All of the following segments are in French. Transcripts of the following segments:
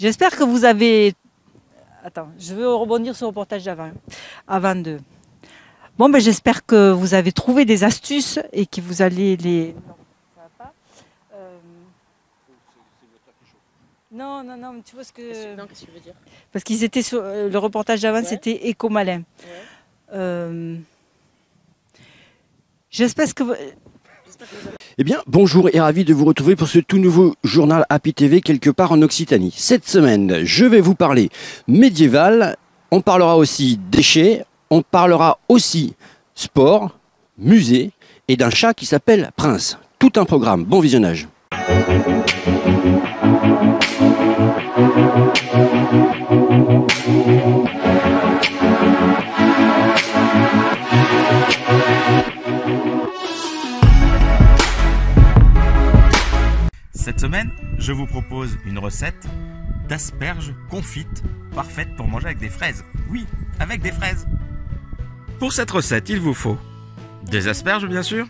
J'espère que vous avez... Attends, je veux rebondir sur le reportage d'avant. Avant de... Bon, ben, j'espère que vous avez trouvé des astuces et que vous allez les... Non, ça va pas. Non, non, non, tu vois ce que... Non, qu'est-ce que tu veux dire? Parce qu'ils étaient sur... Le reportage d'avant, c'était éco-malin. Ouais. J'espère que vous... Eh bien, bonjour et ravi de vous retrouver pour ce tout nouveau journal Happy TV quelque part en Occitanie. Cette semaine, je vais vous parler médiéval, on parlera aussi déchets, on parlera aussi sport, musée et d'un chat qui s'appelle Prince. Tout un programme, bon visionnage. Cette semaine, je vous propose une recette d'asperges confites, parfaite pour manger avec des fraises. Oui, avec des fraises. Pour cette recette, il vous faut des asperges bien sûr,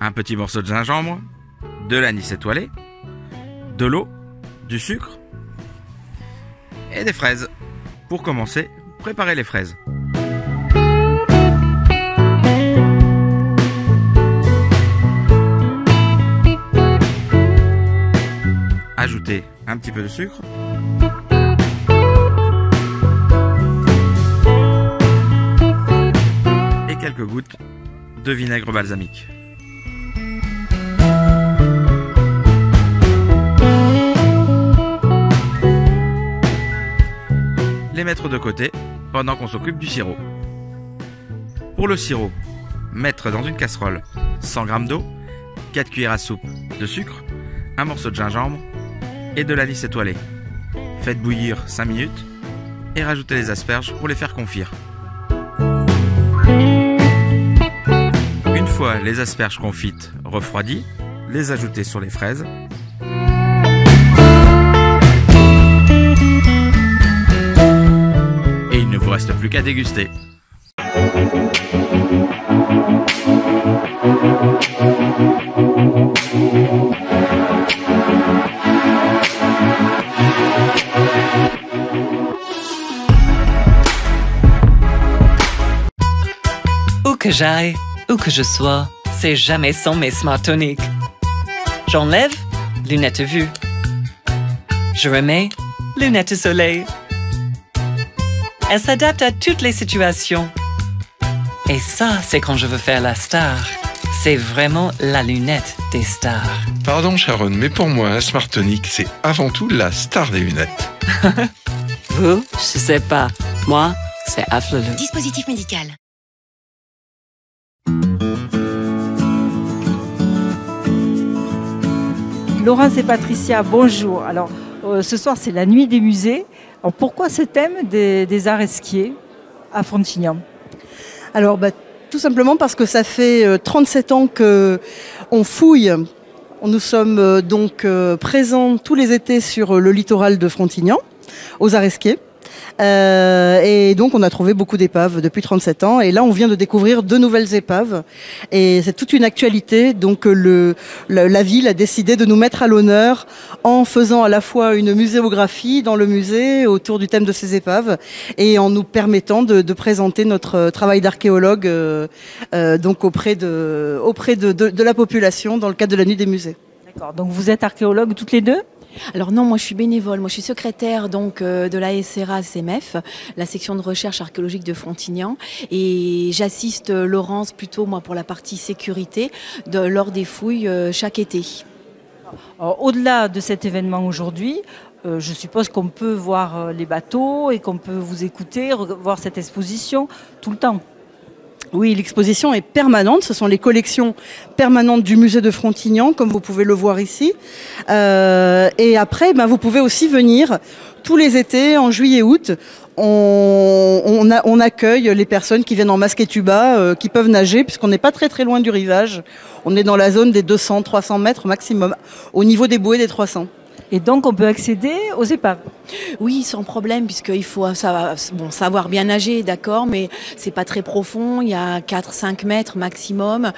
un petit morceau de gingembre, de l'anis étoilé, de l'eau, du sucre et des fraises. Pour commencer, préparez les fraises. Ajoutez un petit peu de sucre. Et quelques gouttes de vinaigre balsamique. Les mettre de côté pendant qu'on s'occupe du sirop. Pour le sirop, mettre dans une casserole 100 g d'eau, 4 cuillères à soupe de sucre, un morceau de gingembre et de l'anis étoilé. Faites bouillir 5 minutes et rajoutez les asperges pour les faire confire. Une fois les asperges confites refroidies, les ajoutez sur les fraises. Et il ne vous reste plus qu'à déguster. Où que j'aille, où que je sois, c'est jamais sans mes Smart Tonic. J'enlève, lunettes vue. Je remets, lunettes soleil. Elle s'adapte à toutes les situations. Et ça, c'est quand je veux faire la star. C'est vraiment la lunette des stars. Pardon Sharon, mais pour moi, un Smart Tonic, c'est avant tout la star des lunettes. Vous, je sais pas. Moi, c'est Afflelou. Dispositif médical. Laurence et Patricia, bonjour. Alors, ce soir, c'est la nuit des musées. Alors, pourquoi ce thème des arts esquiers à Frontignan? Alors, tout simplement parce que ça fait 37 ans qu'on fouille. Nous sommes donc présents tous les étés sur le littoral de Frontignan, aux arts esquiers. Et donc on a trouvé beaucoup d'épaves depuis 37 ans et là on vient de découvrir 2 nouvelles épaves et c'est toute une actualité. Donc la ville a décidé de nous mettre à l'honneur en faisant à la fois une muséographie dans le musée autour du thème de ces épaves et en nous permettant de présenter notre travail d'archéologue donc auprès de la population dans le cadre de la nuit des musées. D'accord, donc vous êtes archéologues toutes les deux? Alors non, moi je suis bénévole, moi je suis secrétaire donc de la SRA CMF, la section de recherche archéologique de Frontignan, et j'assiste Laurence plutôt moi pour la partie sécurité lors des fouilles chaque été. Au-delà de cet événement aujourd'hui, je suppose qu'on peut voir les bateaux et qu'on peut vous écouter, voir cette exposition tout le temps. Oui, l'exposition est permanente. Ce sont les collections permanentes du musée de Frontignan, comme vous pouvez le voir ici. Et après, vous pouvez aussi venir tous les étés, en juillet-août. On accueille les personnes qui viennent en masque et tuba, qui peuvent nager, puisqu'on n'est pas très très loin du rivage. On est dans la zone des 200-300 mètres maximum, au niveau des bouées des 300. Et donc, on peut accéder aux épaves? Oui, sans problème, puisqu'il faut savoir bien nager, d'accord, mais c'est pas très profond. Il y a 4-5 mètres maximum.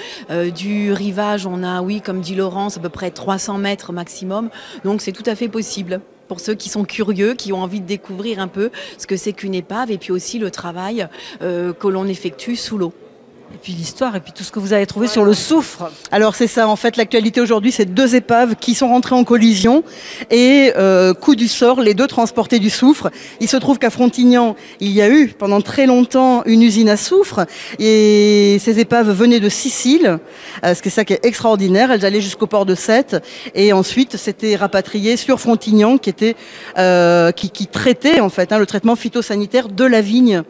Du rivage, on a, oui, comme dit Laurence, à peu près 300 mètres maximum. Donc, c'est tout à fait possible pour ceux qui sont curieux, qui ont envie de découvrir un peu ce que c'est qu'une épave et puis aussi le travail que l'on effectue sous l'eau. Et puis l'histoire, et puis tout ce que vous avez trouvé sur le soufre. Alors c'est ça, en fait, l'actualité aujourd'hui, c'est 2 épaves qui sont rentrées en collision et coup du sort, les 2 transportaient du soufre. Il se trouve qu'à Frontignan, il y a eu pendant très longtemps une usine à soufre et ces épaves venaient de Sicile, ce qui est ça qui est extraordinaire. Elles allaient jusqu'au port de Sète et ensuite c'était rapatrié sur Frontignan qui était qui traitait en fait le traitement phytosanitaire de la vigne.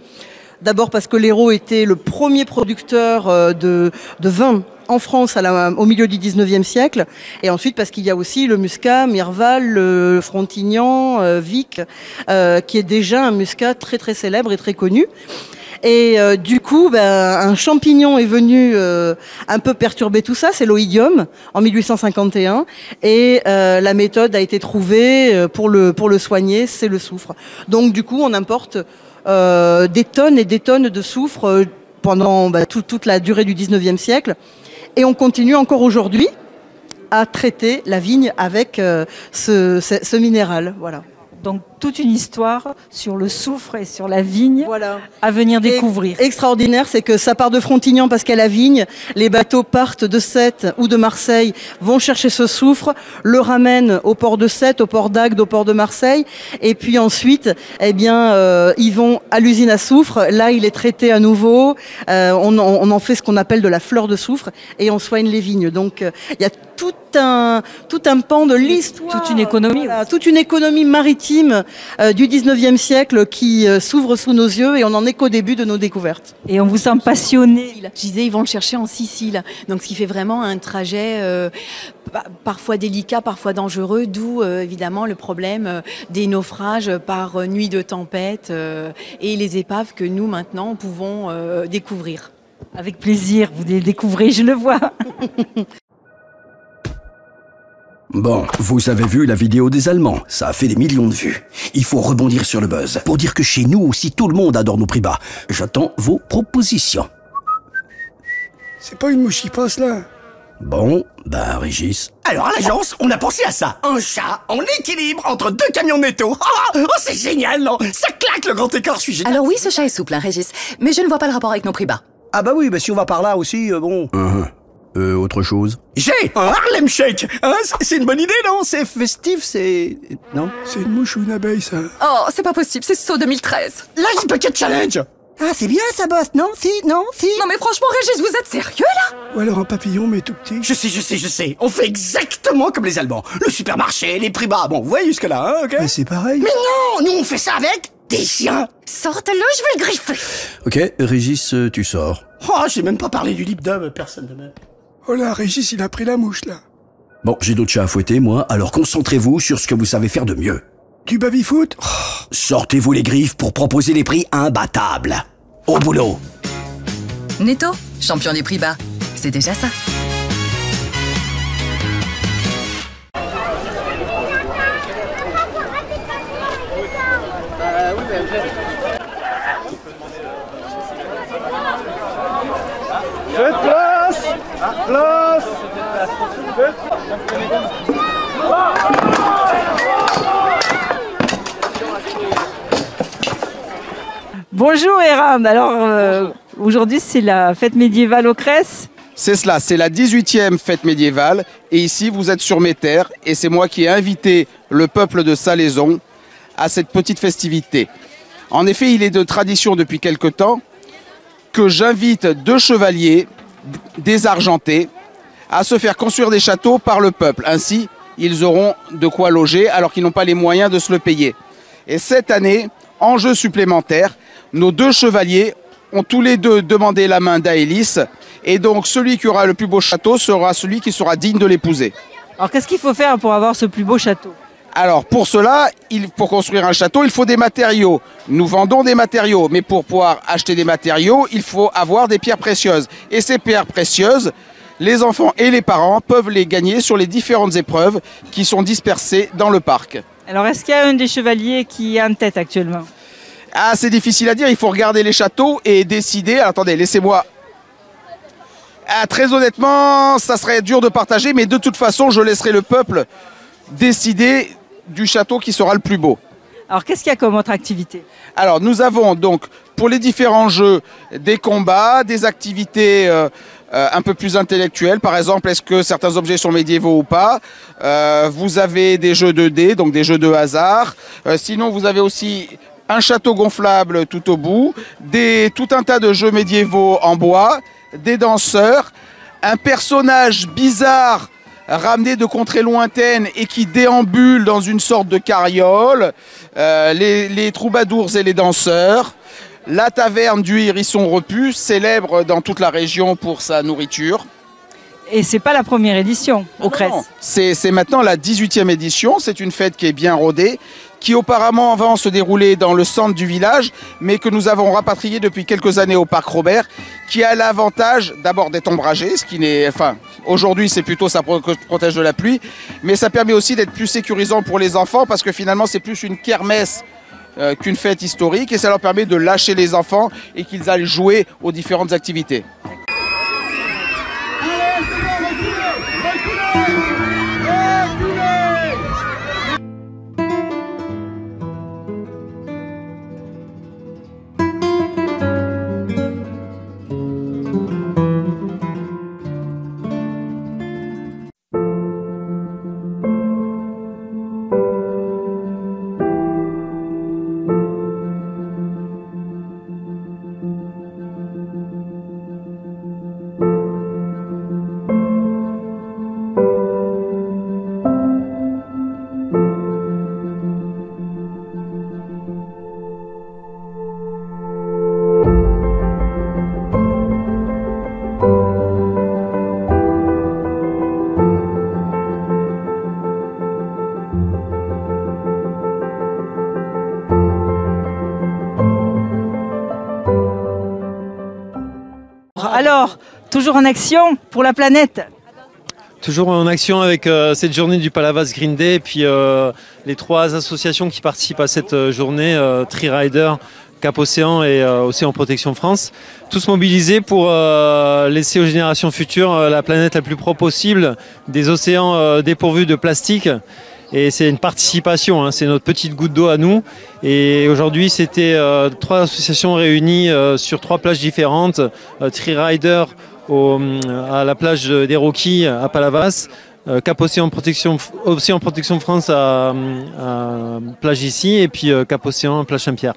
D'abord parce que l'Hérault était le premier producteur de vin en France au milieu du 19e siècle. Et ensuite parce qu'il y a aussi le muscat, Mirval, le Frontignan, Vic, qui est déjà un muscat très très célèbre et très connu. Et du coup, un champignon est venu un peu perturber tout ça, c'est l'oïdium, en 1851. Et la méthode a été trouvée pour le soigner, c'est le soufre. Donc du coup, on importe des tonnes et des tonnes de soufre pendant toute la durée du 19e siècle. Et on continue encore aujourd'hui à traiter la vigne avec ce minéral. Voilà. Donc toute une histoire sur le soufre et sur la vigne voilà. À venir découvrir. Extraordinaire, c'est que ça part de Frontignan parce qu'il y a la vigne, les bateaux partent de Sète ou de Marseille, vont chercher ce soufre, le ramènent au port de Sète, au port d'Agde, au port de Marseille, et puis ensuite, ils vont à l'usine à soufre, là il est traité à nouveau, on en fait ce qu'on appelle de la fleur de soufre, et on soigne les vignes. Donc il y a tout un pan de l'histoire. Toute une économie. Voilà, toute une économie maritime du 19e siècle qui s'ouvre sous nos yeux et on n'en est qu'au début de nos découvertes. Et on vous sent passionné. Je disais, ils vont le chercher en Sicile. Donc ce qui fait vraiment un trajet parfois délicat, parfois dangereux, d'où évidemment le problème des naufrages par nuit de tempête et les épaves que nous maintenant pouvons découvrir. Avec plaisir, vous les découvrez, je le vois. Bon, vous avez vu la vidéo des Allemands, ça a fait des millions de vues. Il faut rebondir sur le buzz, pour dire que chez nous aussi tout le monde adore nos prix bas. J'attends vos propositions. C'est pas une mouche qui passe là. Bon, Régis. Alors à l'agence, on a pensé à ça. Un chat en équilibre entre 2 camions de netto. Oh, c'est génial, non? Ça claque le grand écart, je suis génial. Alors oui, ce chat est souple, Régis, mais je ne vois pas le rapport avec nos prix bas. Ah bah oui, si on va par là aussi, bon... Autre chose? J'ai un Harlem Shake. Hein, c'est une bonne idée, non? C'est festif, c'est... Non? C'est une mouche ou une abeille, ça? Oh, c'est pas possible, c'est saut 2013. L'Ice Bucket Challenge. Ah, c'est bien ça, boss, non? Si? Non mais franchement, Régis, vous êtes sérieux, là? Ou alors un papillon, mais tout petit. Je sais. On fait exactement comme les Allemands. Le supermarché, les prix bas. Bon, vous voyez jusque là, hein, ok? Mais c'est pareil. Mais non, nous on fait ça avec des chiens. Sorte-le, je vais le griffer. Ok, Régis, tu sors. Oh, j'ai même pas parlé du lip dub, personne de même. Oh là, Régis, il a pris la mouche, là. Bon, j'ai d'autres chats à fouetter, moi, alors concentrez-vous sur ce que vous savez faire de mieux. Du baby-foot? Sortez-vous les griffes pour proposer des prix imbattables. Au boulot. Netto, champion des prix bas. C'est déjà ça. Faites place! Place! Bonjour Eran, alors aujourd'hui c'est la fête médiévale au Cress. C'est cela, c'est la 18e fête médiévale et ici vous êtes sur mes terres et c'est moi qui ai invité le peuple de Salaison à cette petite festivité. En effet, il est de tradition depuis quelque temps que j'invite 2 chevaliers désargentés à se faire construire des châteaux par le peuple. Ainsi, ils auront de quoi loger alors qu'ils n'ont pas les moyens de se le payer. Et cette année, enjeu supplémentaire, nos 2 chevaliers ont tous les 2 demandé la main d'Aélis. Et donc, celui qui aura le plus beau château sera celui qui sera digne de l'épouser. Alors, qu'est-ce qu'il faut faire pour avoir ce plus beau château? Alors, pour cela, pour construire un château, il faut des matériaux. Nous vendons des matériaux, mais pour pouvoir acheter des matériaux, il faut avoir des pierres précieuses. Et ces pierres précieuses, les enfants et les parents peuvent les gagner sur les différentes épreuves qui sont dispersées dans le parc. Alors, est-ce qu'il y a un des chevaliers qui est en tête actuellement? Ah, c'est difficile à dire, il faut regarder les châteaux et décider. Alors, attendez, laissez-moi... Ah, très honnêtement, ça serait dur de partager, mais de toute façon, je laisserai le peuple décider du château qui sera le plus beau. Alors, qu'est-ce qu'il y a comme autre activité? Alors, nous avons donc, pour les différents jeux, des combats, des activités un peu plus intellectuelles. Par exemple, est-ce que certains objets sont médiévaux ou pas? Vous avez des jeux de dés, donc des jeux de hasard. Sinon, vous avez aussi un château gonflable tout au bout, tout un tas de jeux médiévaux en bois, des danseurs, un personnage bizarre ramené de contrées lointaines et qui déambule dans une sorte de carriole, les troubadours et les danseurs, la taverne du Hérisson Repu, célèbre dans toute la région pour sa nourriture. Et c'est pas la première édition au Cress. C'est maintenant la 18e édition, c'est une fête qui est bien rodée, qui auparavant avant se déroulait dans le centre du village, mais que nous avons rapatrié depuis quelques années au Parc Robert, qui a l'avantage d'abord d'être ombragé, ce qui n'est, enfin, aujourd'hui c'est plutôt ça protège de la pluie, mais ça permet aussi d'être plus sécurisant pour les enfants parce que finalement c'est plus une kermesse qu'une fête historique et ça leur permet de lâcher les enfants et qu'ils aillent jouer aux différentes activités. Alors, toujours en action pour la planète. Toujours en action avec cette journée du Palavas Green Day et puis les 3 associations qui participent à cette journée, Tri-Rider, Cap Océan et Océan Protection France. Tous mobilisés pour laisser aux générations futures la planète la plus propre possible, des océans dépourvus de plastique. Et c'est une participation, hein, c'est notre petite goutte d'eau à nous. Et aujourd'hui, c'était 3 associations réunies sur 3 plages différentes. Tri-Rider à la plage des Rockies à Palavas, Cap Océan Protection France à plage ici, et puis Cap Océan plage Saint-Pierre.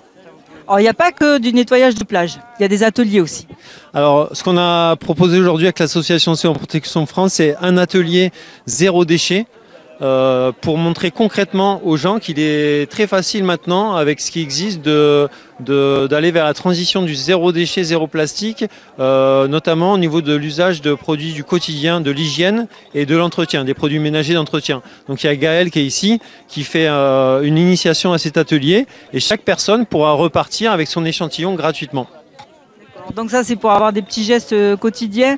Alors, il n'y a pas que du nettoyage de plage, il y a des ateliers aussi. Alors, ce qu'on a proposé aujourd'hui avec l'association Océan Protection France, c'est un atelier zéro déchet. Pour montrer concrètement aux gens qu'il est très facile maintenant, avec ce qui existe, d'aller vers la transition du zéro déchet, zéro plastique, notamment au niveau de l'usage de produits du quotidien, de l'hygiène et de l'entretien, des produits ménagers d'entretien. Donc il y a Gaël qui est ici, qui fait une initiation à cet atelier, et chaque personne pourra repartir avec son échantillon gratuitement. Donc ça, c'est pour avoir des petits gestes quotidiens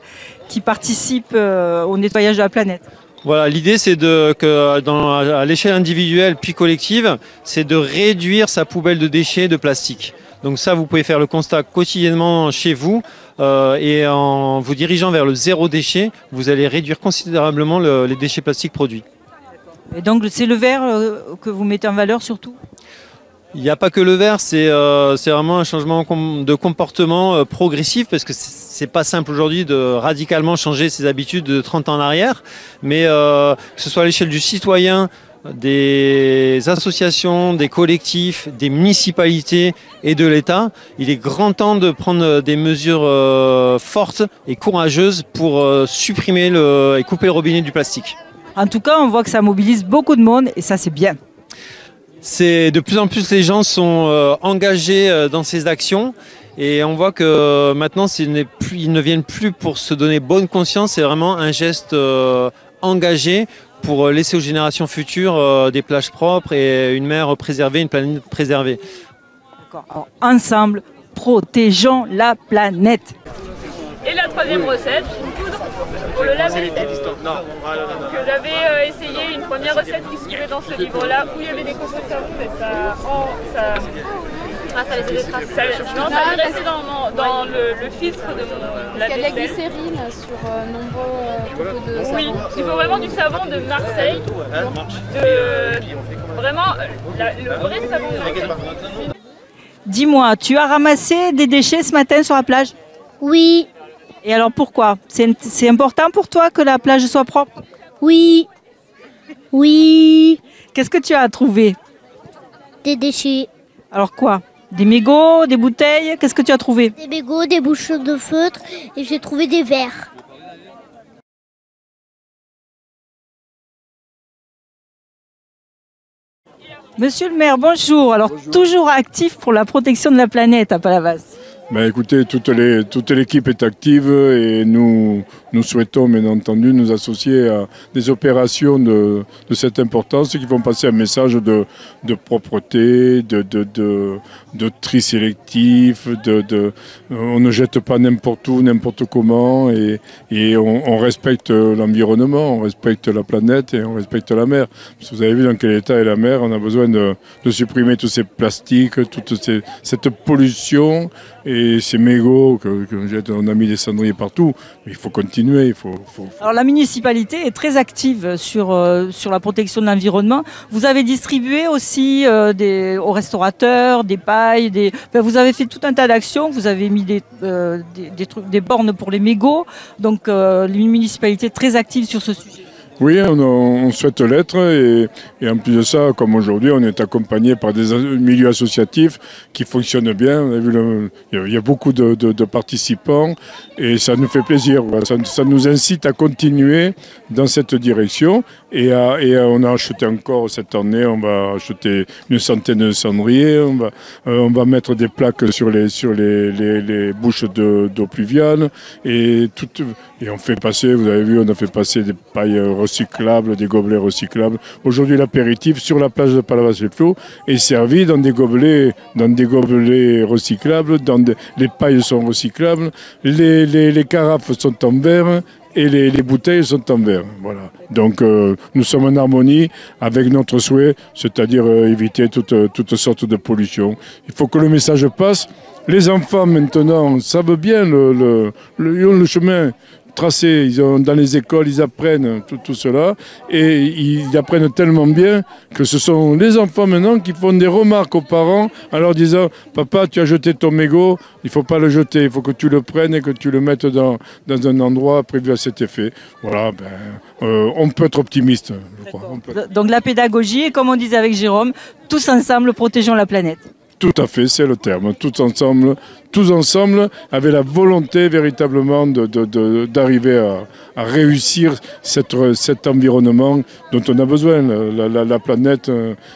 qui participent au nettoyage de la planète. Voilà, l'idée c'est à l'échelle individuelle puis collective, c'est de réduire sa poubelle de déchets de plastique. Donc ça, vous pouvez faire le constat quotidiennement chez vous et en vous dirigeant vers le zéro déchet, vous allez réduire considérablement les déchets plastiques produits. Et donc c'est le verre que vous mettez en valeur surtout ? Il n'y a pas que le verre, c'est vraiment un changement de comportement progressif parce que c'est pas simple aujourd'hui de radicalement changer ses habitudes de 30 ans en arrière, mais que ce soit à l'échelle du citoyen, des associations, des collectifs, des municipalités et de l'État, il est grand temps de prendre des mesures fortes et courageuses pour supprimer et couper le robinet du plastique. En tout cas, on voit que ça mobilise beaucoup de monde et ça c'est bien. De plus en plus les gens sont engagés dans ces actions et on voit que maintenant ils ne viennent plus pour se donner bonne conscience, c'est vraiment un geste engagé pour laisser aux générations futures des plages propres et une mer préservée, une planète préservée. D'accord. Alors, ensemble, protégeons la planète. Et la 3e recette, une poudre pour le lave-vaisselle. Que j'avais essayé une première recette qui se trouvait dans ce livre-là où il y avait des copeaux de savon, mais ça traces, ça laissait des traces. Non, ça allait rester dans le filtre de la vaisselle. Il y a de la glycérine sur nombreux propos de savon. Oui, il faut vraiment du savon de Marseille. Vraiment, le vrai savon de Marseille. Dis-moi, tu as ramassé des déchets ce matin sur la plage? Oui. Et alors pourquoi? C'est important pour toi que la plage soit propre? Oui. Oui. Qu'est-ce que tu as trouvé? Des déchets. Alors quoi? Des mégots, des bouteilles? Qu'est-ce que tu as trouvé? Des mégots, des bouchons de feutre et j'ai trouvé des verres. Monsieur le maire, bonjour. Alors, bonjour. Toujours actif pour la protection de la planète à Palavas. Écoutez, toute l'équipe est active et nous souhaitons bien entendu nous associer à des opérations de cette importance qui vont passer un message de propreté, de tri sélectif, on ne jette pas n'importe où, n'importe comment et on respecte l'environnement, on respecte la planète et on respecte la mer. Parce que vous avez vu dans quel état est la mer, on a besoin de supprimer tous ces plastiques, cette pollution. Et ces mégots que jette, on a mis des cendriers partout, mais il faut continuer. Alors la municipalité est très active sur la protection de l'environnement. Vous avez distribué aussi aux restaurateurs des pailles, vous avez fait tout un tas d'actions. Vous avez mis des bornes pour les mégots. Donc une municipalité très active sur ce sujet. Oui, on souhaite l'être et en plus de ça, comme aujourd'hui, on est accompagné par des milieux associatifs qui fonctionnent bien. On a vu il y a beaucoup de participants et ça nous fait plaisir. Ça nous incite à continuer dans cette direction et on a acheté encore cette année, on va acheter une centaine de cendriers, on va mettre des plaques sur les bouches d'eau pluviale et on fait passer, vous avez vu, on a fait passer des pailles recyclables, des gobelets recyclables. Aujourd'hui, l'apéritif sur la plage de Palavas-les-Flots est servi dans des gobelets recyclables, les pailles sont recyclables, les carafes sont en verre et les bouteilles sont en verre. Voilà. Donc nous sommes en harmonie avec notre souhait, c'est-à-dire éviter toutes sortes de pollutions. Il faut que le message passe. Les enfants maintenant savent bien le chemin tracé, dans les écoles, ils apprennent tout cela et ils apprennent tellement bien que ce sont les enfants maintenant qui font des remarques aux parents en leur disant « Papa, tu as jeté ton mégot, il ne faut pas le jeter, il faut que tu le prennes et que tu le mettes dans un endroit prévu à cet effet. » Voilà, on peut être optimiste, je crois. Donc la pédagogie et comme on disait avec Jérôme, tous ensemble protégeons la planète. Tout à fait, c'est le terme. Tous ensemble, avec la volonté véritablement d'arriver à réussir cet environnement dont on a besoin. La planète,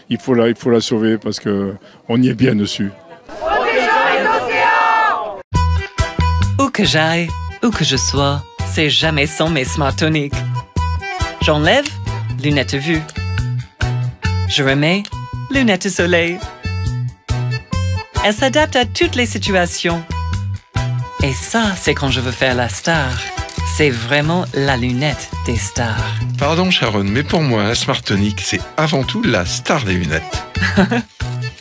il faut la sauver parce qu'on y est bien dessus. Où que j'aille, où que je sois, c'est jamais sans mes Smart Tonic. J'enlève, lunettes vue. Je remets, lunettes soleil. Elle s'adapte à toutes les situations. Et ça, c'est quand je veux faire la star. C'est vraiment la lunette des stars. Pardon Sharon, mais pour moi, la Smart Tonic, c'est avant tout la star des lunettes.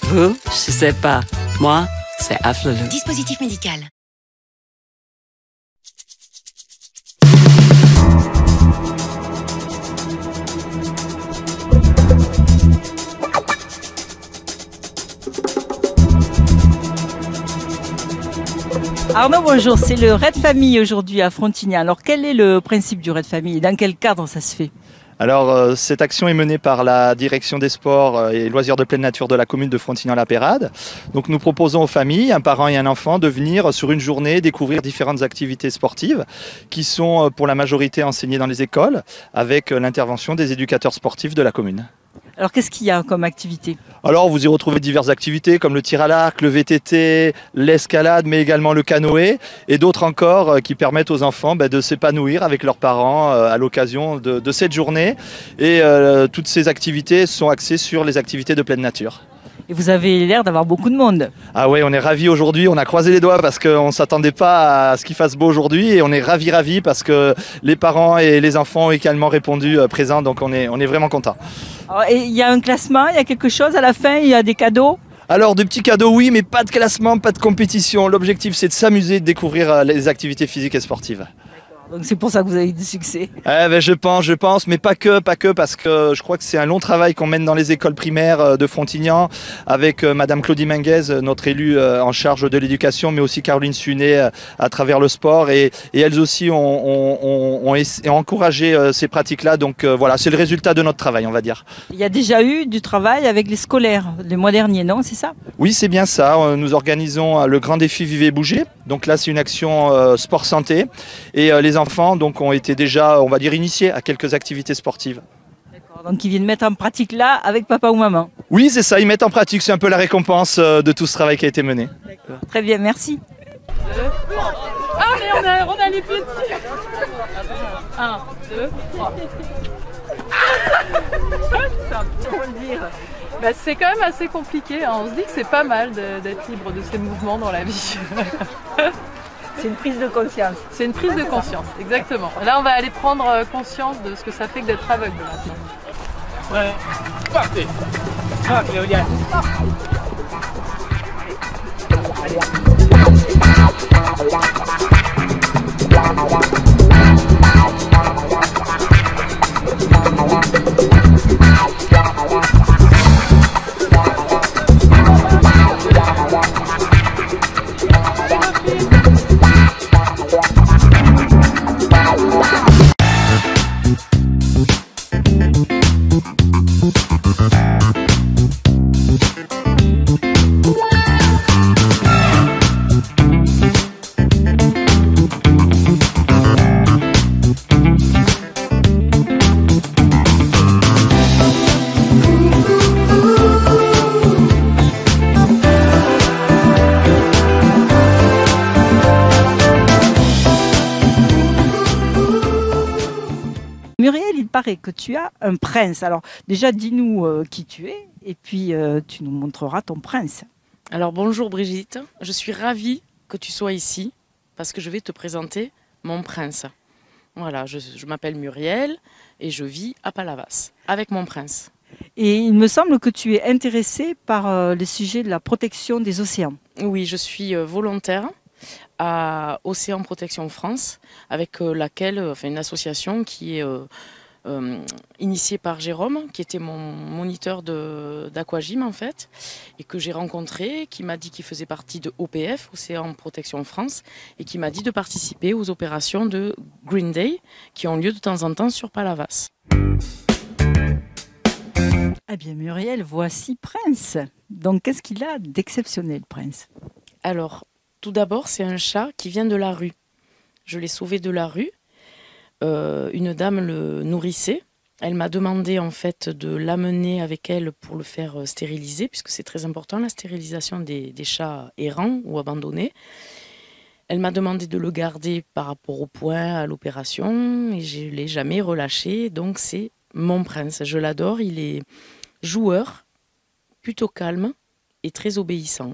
Vous, je sais pas. Moi, c'est Afflelou. Dispositif médical. Arnaud, bonjour. C'est le Raid Famille aujourd'hui à Frontignan. Alors, quel est le principe du Raid Famille et dans quel cadre ça se fait? Alors, cette action est menée par la direction des sports et loisirs de pleine nature de la commune de Frontignan-la-Pérade. Donc, nous proposons aux familles, un parent et un enfant, de venir sur une journée découvrir différentes activités sportives qui sont pour la majorité enseignées dans les écoles avec l'intervention des éducateurs sportifs de la commune. Alors, qu'est-ce qu'il y a comme activité? Alors, vous y retrouvez diverses activités comme le tir à l'arc, le VTT, l'escalade, mais également le canoë et d'autres encore qui permettent aux enfants de s'épanouir avec leurs parents à l'occasion de cette journée. Et toutes ces activités sont axées sur les activités de pleine nature. Et vous avez l'air d'avoir beaucoup de monde. Ah ouais, on est ravis aujourd'hui, on a croisé les doigts parce qu'on ne s'attendait pas à ce qu'il fasse beau aujourd'hui et on est ravis parce que les parents et les enfants ont également répondu présents, donc on est vraiment contents. Il y a un classement, il y a quelque chose à la fin, il y a des cadeaux? Alors, de petits cadeaux, oui, mais pas de classement, pas de compétition. L'objectif, c'est de s'amuser, de découvrir les activités physiques et sportives. Donc c'est pour ça que vous avez eu du succès. Je pense, mais pas que, parce que je crois que c'est un long travail qu'on mène dans les écoles primaires de Frontignan avec Madame Claudie Menguez, notre élue en charge de l'éducation, mais aussi Caroline Sunet à travers le sport. Et elles aussi ont encouragé ces pratiques-là. Donc voilà, c'est le résultat de notre travail, on va dire. Il y a déjà eu du travail avec les scolaires le mois dernier, non? C'est ça? Oui, c'est bien ça. Nous organisons le grand défi Vivez Bouger. Donc là, c'est une action sport-santé. Et les enfants donc, ont été déjà, on va dire, initiés à quelques activités sportives. D'accord, donc ils viennent mettre en pratique là avec papa ou maman? Oui, c'est ça, ils mettent en pratique. C'est un peu la récompense de tout ce travail qui a été mené. D'accord. Très bien, merci. Ah, mais on a les pieds dessus. 1, 2, 3. Bah, c'est quand même assez compliqué, hein. On se dit que c'est pas mal d'être libre de ses mouvements dans la vie. C'est une prise de conscience. C'est une prise de conscience, exactement. Là, on va aller prendre conscience de ce que ça fait que d'être aveugle maintenant. Ouais, partez. Ah, Claudia. Muriel, il paraît que tu as un prince. Alors déjà, dis-nous qui tu es et puis tu nous montreras ton prince. Alors bonjour Brigitte, je suis ravie que tu sois ici parce que je vais te présenter mon prince. Voilà, je m'appelle Muriel et je vis à Palavas avec mon prince. Et il me semble que tu es intéressée par les sujets de la protection des océans. Oui, je suis volontaire à Océan Protection France, avec laquelle, une association qui est initiée par Jérôme, qui était mon moniteur d'aquagym en fait, et que j'ai rencontré, qui m'a dit qu'il faisait partie de OPF, Océan Protection France, et qui m'a dit de participer aux opérations de Green Day, qui ont lieu de temps en temps sur Palavas. Eh bien Muriel, voici Prince. Donc qu'est-ce qu'il a d'exceptionnel, Prince? Alors, tout d'abord, c'est un chat qui vient de la rue. Je l'ai sauvé de la rue. Une dame le nourrissait. Elle m'a demandé en fait de l'amener avec elle pour le faire stériliser, puisque c'est très important la stérilisation des chats errants ou abandonnés. Elle m'a demandé de le garder par rapport au point, à l'opération, et je ne l'ai jamais relâché. Donc c'est mon prince. Je l'adore. Il est joueur, plutôt calme et très obéissant.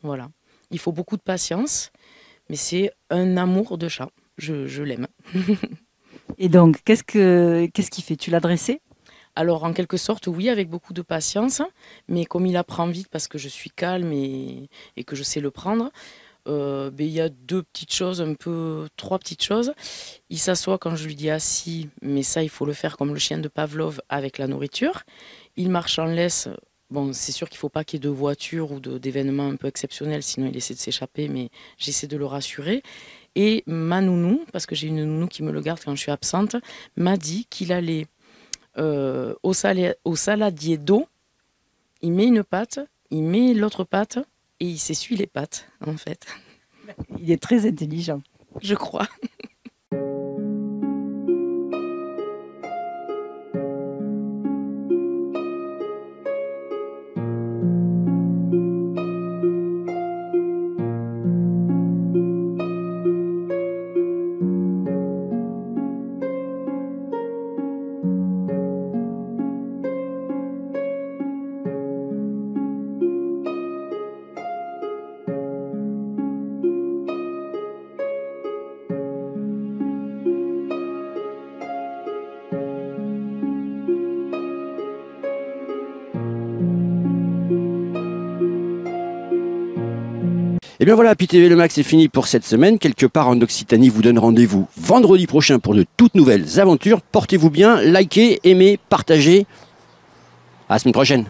Voilà. Il faut beaucoup de patience, mais c'est un amour de chat. Je l'aime. Et donc, qu'est-ce qu'il fait? Tu l'as dressé? Alors, en quelque sorte, oui, avec beaucoup de patience, mais comme il apprend vite parce que je suis calme et que je sais le prendre, il y a trois petites choses. Il s'assoit quand je lui dis assis, mais ça, il faut le faire comme le chien de Pavlov avec la nourriture. Il marche en laisse. Bon, c'est sûr qu'il ne faut pas qu'il y ait de voitures ou d'événements un peu exceptionnels, sinon il essaie de s'échapper, mais j'essaie de le rassurer. Et ma nounou, parce que j'ai une nounou qui me le garde quand je suis absente, m'a dit qu'il allait au saladier d'eau, il met une patte, il met l'autre patte et il s'essuie les pattes, en fait. Il est très intelligent. Je crois. Et bien voilà, Happy TV Le Max est fini pour cette semaine. Quelque part en Occitanie vous donne rendez-vous vendredi prochain pour de toutes nouvelles aventures. Portez-vous bien, likez, aimez, partagez. À la semaine prochaine.